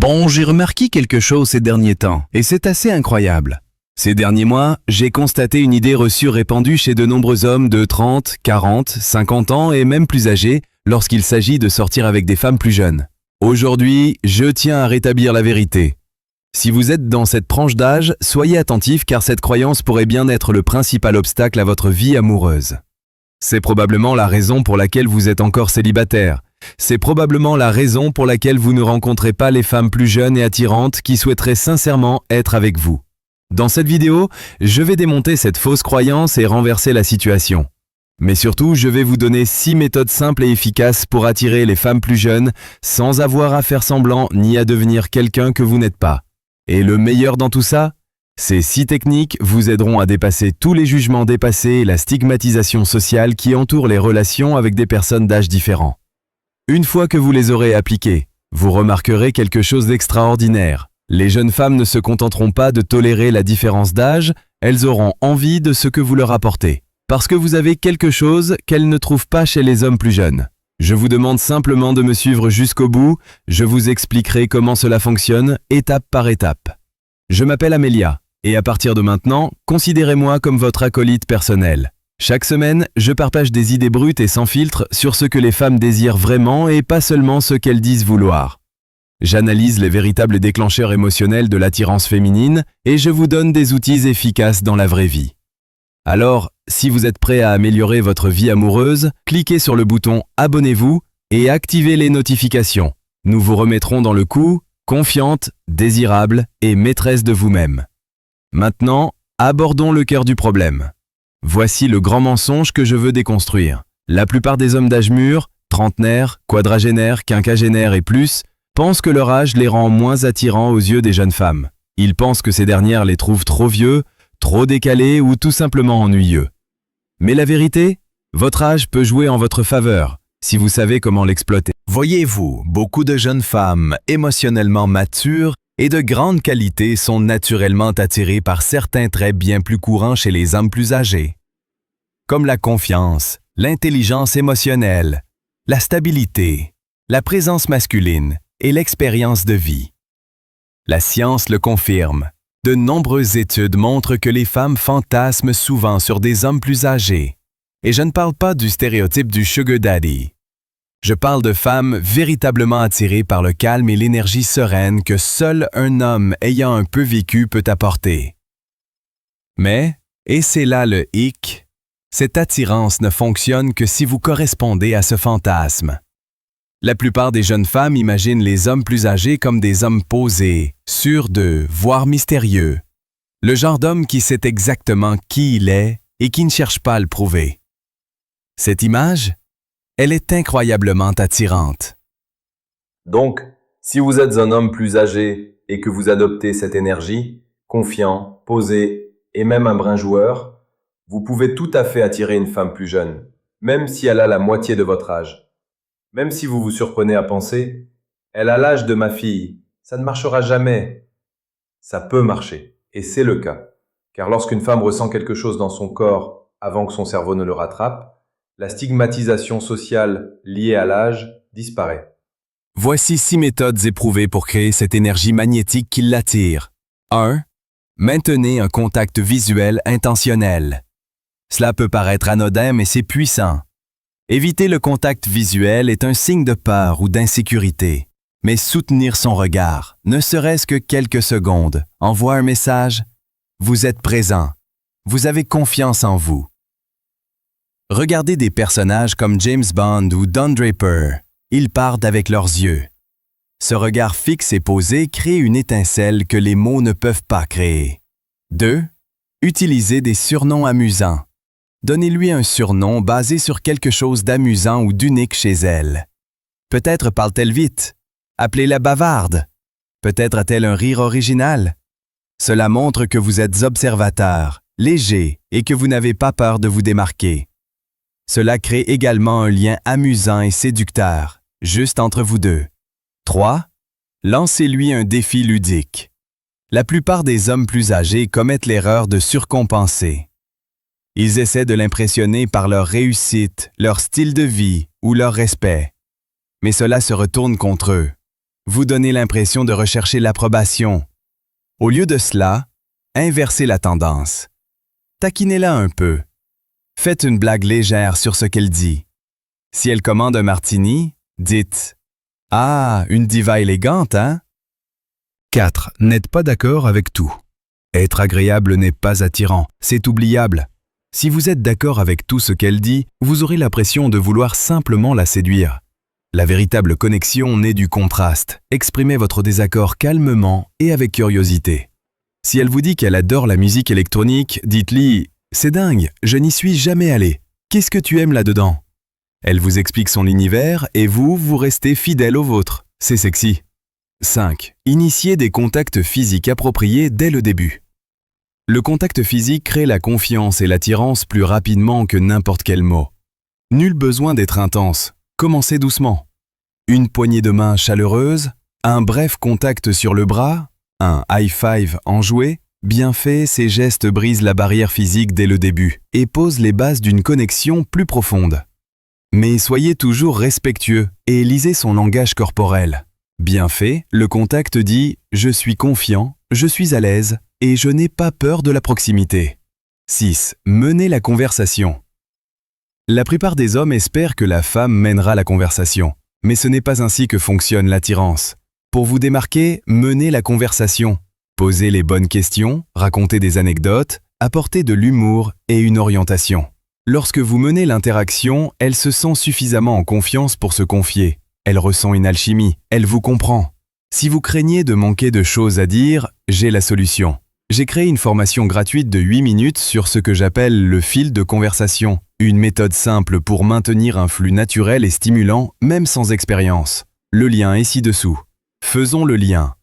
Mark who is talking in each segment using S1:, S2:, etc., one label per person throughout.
S1: Bon, j'ai remarqué quelque chose ces derniers temps, et c'est assez incroyable. Ces derniers mois, j'ai constaté une idée reçue répandue chez de nombreux hommes de 30, 40, 50 ans et même plus âgés lorsqu'il s'agit de sortir avec des femmes plus jeunes. Aujourd'hui, je tiens à rétablir la vérité. Si vous êtes dans cette tranche d'âge, soyez attentifs car cette croyance pourrait bien être le principal obstacle à votre vie amoureuse. C'est probablement la raison pour laquelle vous êtes encore célibataire. C'est probablement la raison pour laquelle vous ne rencontrez pas les femmes plus jeunes et attirantes qui souhaiteraient sincèrement être avec vous. Dans cette vidéo, je vais démonter cette fausse croyance et renverser la situation. Mais surtout, je vais vous donner 6 méthodes simples et efficaces pour attirer les femmes plus jeunes sans avoir à faire semblant ni à devenir quelqu'un que vous n'êtes pas. Et le meilleur dans tout ça, ces 6 techniques vous aideront à dépasser tous les jugements dépassés et la stigmatisation sociale qui entoure les relations avec des personnes d'âge différents. Une fois que vous les aurez appliquées, vous remarquerez quelque chose d'extraordinaire. Les jeunes femmes ne se contenteront pas de tolérer la différence d'âge, elles auront envie de ce que vous leur apportez. Parce que vous avez quelque chose qu'elles ne trouvent pas chez les hommes plus jeunes. Je vous demande simplement de me suivre jusqu'au bout, je vous expliquerai comment cela fonctionne, étape par étape. Je m'appelle Amélia, et à partir de maintenant, considérez-moi comme votre acolyte personnel. Chaque semaine, je partage des idées brutes et sans filtre sur ce que les femmes désirent vraiment et pas seulement ce qu'elles disent vouloir. J'analyse les véritables déclencheurs émotionnels de l'attirance féminine et je vous donne des outils efficaces dans la vraie vie. Alors, si vous êtes prêt à améliorer votre vie amoureuse, cliquez sur le bouton « Abonnez-vous » et activez les notifications. Nous vous remettrons dans le coup, confiante, désirable et maîtresse de vous-même. Maintenant, abordons le cœur du problème. Voici le grand mensonge que je veux déconstruire. La plupart des hommes d'âge mûr, trentenaires, quadragénaires, quinquagénaires et plus, pensent que leur âge les rend moins attirants aux yeux des jeunes femmes. Ils pensent que ces dernières les trouvent trop vieux, trop décalés ou tout simplement ennuyeux. Mais la vérité, votre âge peut jouer en votre faveur, si vous savez comment l'exploiter. Voyez-vous, beaucoup de jeunes femmes émotionnellement matures et de grande qualité sont naturellement attirées par certains traits bien plus courants chez les hommes plus âgés, comme la confiance, l'intelligence émotionnelle, la stabilité, la présence masculine et l'expérience de vie. La science le confirme. De nombreuses études montrent que les femmes fantasment souvent sur des hommes plus âgés. Et je ne parle pas du stéréotype du sugar daddy. Je parle de femmes véritablement attirées par le calme et l'énergie sereine que seul un homme ayant un peu vécu peut apporter. Mais, et c'est là le hic, cette attirance ne fonctionne que si vous correspondez à ce fantasme. La plupart des jeunes femmes imaginent les hommes plus âgés comme des hommes posés, sûrs d'eux, voire mystérieux. Le genre d'homme qui sait exactement qui il est et qui ne cherche pas à le prouver. Cette image, elle est incroyablement attirante.
S2: Donc, si vous êtes un homme plus âgé et que vous adoptez cette énergie, confiant, posé et même un brin joueur, vous pouvez tout à fait attirer une femme plus jeune, même si elle a la moitié de votre âge. Même si vous vous surprenez à penser « Elle a l'âge de ma fille, ça ne marchera jamais ». Ça peut marcher, et c'est le cas. Car lorsqu'une femme ressent quelque chose dans son corps avant que son cerveau ne le rattrape, la stigmatisation sociale liée à l'âge disparaît.
S1: Voici 6 méthodes éprouvées pour créer cette énergie magnétique qui l'attire. 1. Maintenez un contact visuel intentionnel. Cela peut paraître anodin, mais c'est puissant. Éviter le contact visuel est un signe de peur ou d'insécurité, mais soutenir son regard, ne serait-ce que quelques secondes, envoie un message « Vous êtes présent, vous avez confiance en vous ». Regardez des personnages comme James Bond ou Don Draper, ils partent avec leurs yeux. Ce regard fixe et posé crée une étincelle que les mots ne peuvent pas créer. 2. Utilisez des surnoms amusants. Donnez-lui un surnom basé sur quelque chose d'amusant ou d'unique chez elle. Peut-être parle-t-elle vite. Appelez-la bavarde. Peut-être a-t-elle un rire original. Cela montre que vous êtes observateur, léger et que vous n'avez pas peur de vous démarquer. Cela crée également un lien amusant et séducteur, juste entre vous deux. 3. Lancez-lui un défi ludique. La plupart des hommes plus âgés commettent l'erreur de surcompenser. Ils essaient de l'impressionner par leur réussite, leur style de vie ou leur respect. Mais cela se retourne contre eux. vous donnez l'impression de rechercher l'approbation. Au lieu de cela, inversez la tendance. Taquinez-la un peu. Faites une blague légère sur ce qu'elle dit. Si elle commande un martini, dites « Ah, une diva élégante, hein ?» 4. N'êtes pas d'accord avec tout. Être agréable n'est pas attirant, c'est oubliable. Si vous êtes d'accord avec tout ce qu'elle dit, vous aurez l'impression de vouloir simplement la séduire. La véritable connexion naît du contraste. Exprimez votre désaccord calmement et avec curiosité. Si elle vous dit qu'elle adore la musique électronique, dites-lui « C'est dingue, je n'y suis jamais allé. Qu'est-ce que tu aimes là-dedans ?» Elle vous explique son univers et vous restez fidèle au vôtre. C'est sexy. 5. Initiez des contacts physiques appropriés dès le début. Le contact physique crée la confiance et l'attirance plus rapidement que n'importe quel mot. Nul besoin d'être intense. Commencez doucement. Une poignée de main chaleureuse, un bref contact sur le bras, un high five enjoué. Bien fait, ces gestes brisent la barrière physique dès le début et posent les bases d'une connexion plus profonde. Mais soyez toujours respectueux et lisez son langage corporel. Bien fait, le contact dit « Je suis confiant, je suis à l'aise et je n'ai pas peur de la proximité ». 6. Menez la conversation. La plupart des hommes espèrent que la femme mènera la conversation, mais ce n'est pas ainsi que fonctionne l'attirance. Pour vous démarquer, menez la conversation. Posez les bonnes questions, racontez des anecdotes, apportez de l'humour et une orientation. Lorsque vous menez l'interaction, elle se sent suffisamment en confiance pour se confier. Elle ressent une alchimie, elle vous comprend. Si vous craignez de manquer de choses à dire, j'ai la solution. J'ai créé une formation gratuite de 8 minutes sur ce que j'appelle le fil de conversation, une méthode simple pour maintenir un flux naturel et stimulant, même sans expérience. Le lien est ci-dessous. Faisons le lien.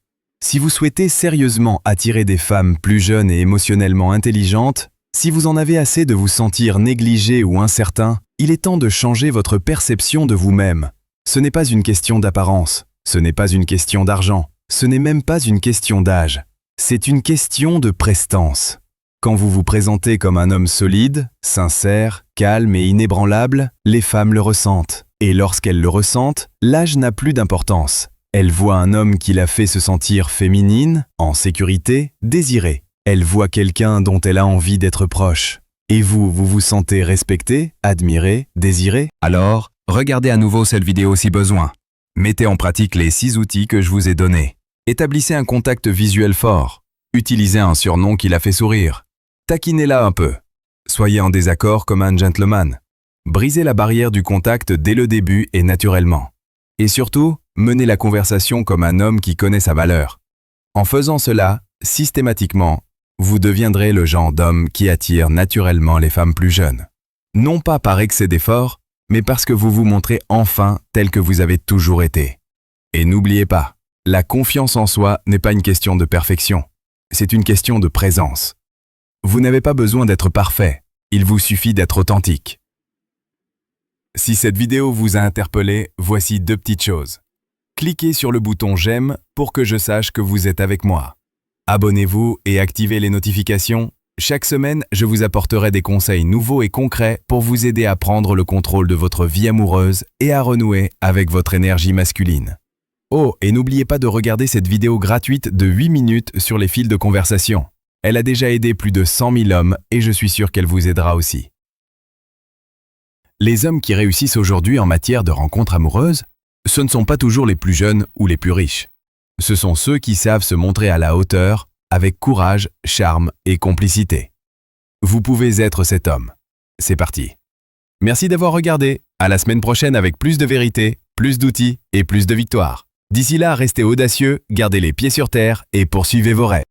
S1: Si vous souhaitez sérieusement attirer des femmes plus jeunes et émotionnellement intelligentes, si vous en avez assez de vous sentir négligé ou incertain, il est temps de changer votre perception de vous-même. Ce n'est pas une question d'apparence, ce n'est pas une question d'argent, ce n'est même pas une question d'âge. C'est une question de prestance. Quand vous vous présentez comme un homme solide, sincère, calme et inébranlable, les femmes le ressentent. Et lorsqu'elles le ressentent, l'âge n'a plus d'importance. Elles voient un homme qui la fait se sentir féminine, en sécurité, désirée. Elle voit quelqu'un dont elle a envie d'être proche. Et vous vous sentez respecté, admiré, désiré? Alors, regardez à nouveau cette vidéo si besoin. Mettez en pratique les 6 outils que je vous ai donnés. Établissez un contact visuel fort. Utilisez un surnom qui la fait sourire. Taquinez-la un peu. Soyez en désaccord comme un gentleman. Brisez la barrière du contact dès le début et naturellement. Et surtout, menez la conversation comme un homme qui connaît sa valeur. En faisant cela, systématiquement, vous deviendrez le genre d'homme qui attire naturellement les femmes plus jeunes. Non pas par excès d'effort, mais parce que vous vous montrez enfin tel que vous avez toujours été. Et n'oubliez pas, la confiance en soi n'est pas une question de perfection, c'est une question de présence. Vous n'avez pas besoin d'être parfait, il vous suffit d'être authentique. Si cette vidéo vous a interpellé, voici 2 petites choses. Cliquez sur le bouton « J'aime » pour que je sache que vous êtes avec moi. Abonnez-vous et activez les notifications. Chaque semaine, je vous apporterai des conseils nouveaux et concrets pour vous aider à prendre le contrôle de votre vie amoureuse et à renouer avec votre énergie masculine. Oh, et n'oubliez pas de regarder cette vidéo gratuite de 8 minutes sur les fils de conversation. Elle a déjà aidé plus de 100 000 hommes et je suis sûr qu'elle vous aidera aussi. Les hommes qui réussissent aujourd'hui en matière de rencontres amoureuses, ce ne sont pas toujours les plus jeunes ou les plus riches. Ce sont ceux qui savent se montrer à la hauteur, avec courage, charme et complicité. Vous pouvez être cet homme. C'est parti. Merci d'avoir regardé. À la semaine prochaine avec plus de vérité, plus d'outils et plus de victoires. D'ici là, restez audacieux, gardez les pieds sur terre et poursuivez vos rêves.